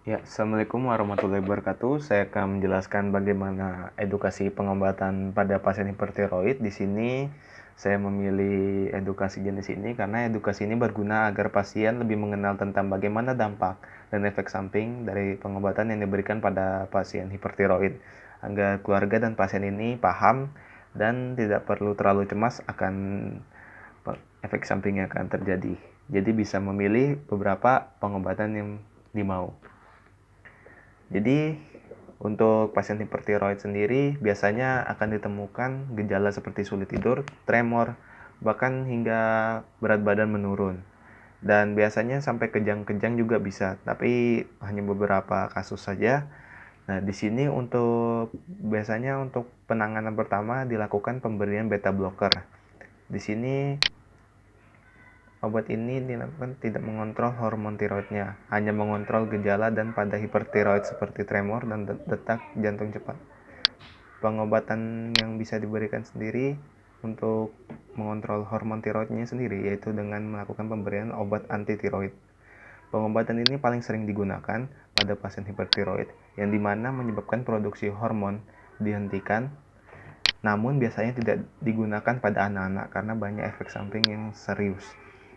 Ya, Assalamualaikum warahmatullahi wabarakatuh. Saya akan menjelaskan bagaimana edukasi pengobatan pada pasien hipertiroid. Di sini saya memilih edukasi jenis ini karena edukasi ini berguna agar pasien lebih mengenal tentang bagaimana dampak dan efek samping dari pengobatan yang diberikan pada pasien hipertiroid, agar keluarga dan pasien ini paham dan tidak perlu terlalu cemas akan efek samping yang akan terjadi. Jadi bisa memilih beberapa pengobatan yang dimau. Jadi untuk pasien hipertiroid sendiri biasanya akan ditemukan gejala seperti sulit tidur, tremor, bahkan hingga berat badan menurun. Dan biasanya sampai kejang-kejang juga bisa, tapi hanya beberapa kasus saja. Nah, di sini biasanya untuk penanganan pertama dilakukan pemberian beta blocker. Di sini obat ini dilakukan tidak mengontrol hormon tiroidnya, hanya mengontrol gejala dan pada hipertiroid seperti tremor dan detak jantung cepat. Pengobatan yang bisa diberikan sendiri untuk mengontrol hormon tiroidnya sendiri yaitu dengan melakukan pemberian obat anti tiroid. Pengobatan ini paling sering digunakan pada pasien hipertiroid yang dimana menyebabkan produksi hormon dihentikan, namun biasanya tidak digunakan pada anak-anak karena banyak efek samping yang serius.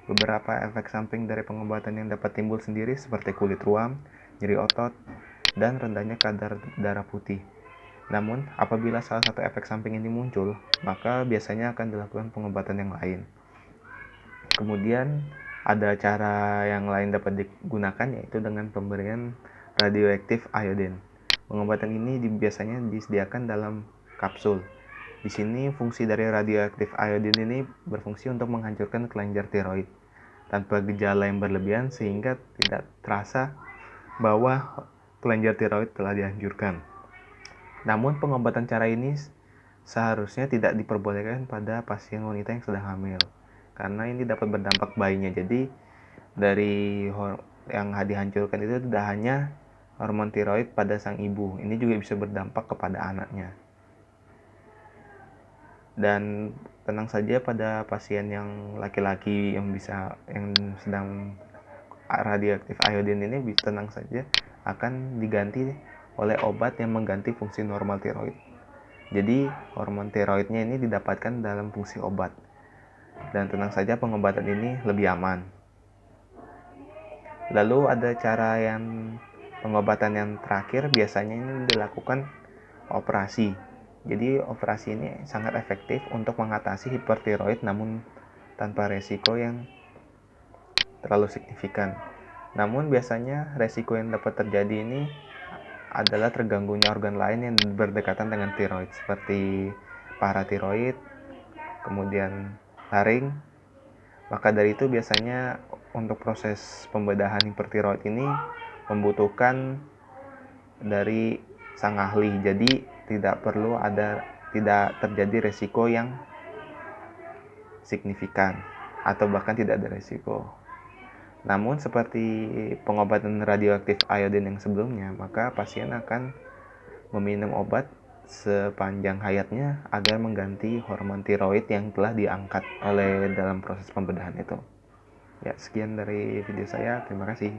Beberapa efek samping dari pengobatan yang dapat timbul sendiri seperti kulit ruam, nyeri otot, dan rendahnya kadar darah putih. Namun, apabila salah satu efek samping ini muncul, maka biasanya akan dilakukan pengobatan yang lain. Kemudian, ada cara yang lain dapat digunakan yaitu dengan pemberian radioaktif iodine. Pengobatan ini biasanya disediakan dalam kapsul. Di sini fungsi dari radioaktif iodine ini berfungsi untuk menghancurkan kelenjar tiroid tanpa gejala yang berlebihan sehingga tidak terasa bahwa kelenjar tiroid telah dihancurkan. Namun pengobatan cara ini seharusnya tidak diperbolehkan pada pasien wanita yang sedang hamil karena ini dapat berdampak bayinya. Jadi dari yang dihancurkan itu tidak hanya hormon tiroid pada sang ibu, ini juga bisa berdampak kepada anaknya. Dan tenang saja pada pasien yang laki-laki yang sedang radioaktif iodine ini tenang saja akan diganti oleh obat yang mengganti fungsi normal tiroid. Jadi hormon tiroidnya ini didapatkan dalam fungsi obat. Dan tenang saja pengobatan ini lebih aman. Lalu ada cara yang pengobatan yang terakhir biasanya ini dilakukan operasi. Jadi operasi ini sangat efektif untuk mengatasi hipertiroid namun tanpa resiko yang terlalu signifikan. Namun biasanya resiko yang dapat terjadi ini adalah terganggunya organ lain yang berdekatan dengan tiroid seperti paratiroid, kemudian laring. Maka dari itu biasanya untuk proses pembedahan hipertiroid ini membutuhkan dari sang ahli. Jadi tidak terjadi resiko yang signifikan atau bahkan tidak ada resiko. Namun seperti pengobatan radioaktif iodine yang sebelumnya, maka pasien akan meminum obat sepanjang hayatnya agar mengganti hormon tiroid yang telah diangkat oleh dalam proses pembedahan itu. Ya, sekian dari video saya. Terima kasih.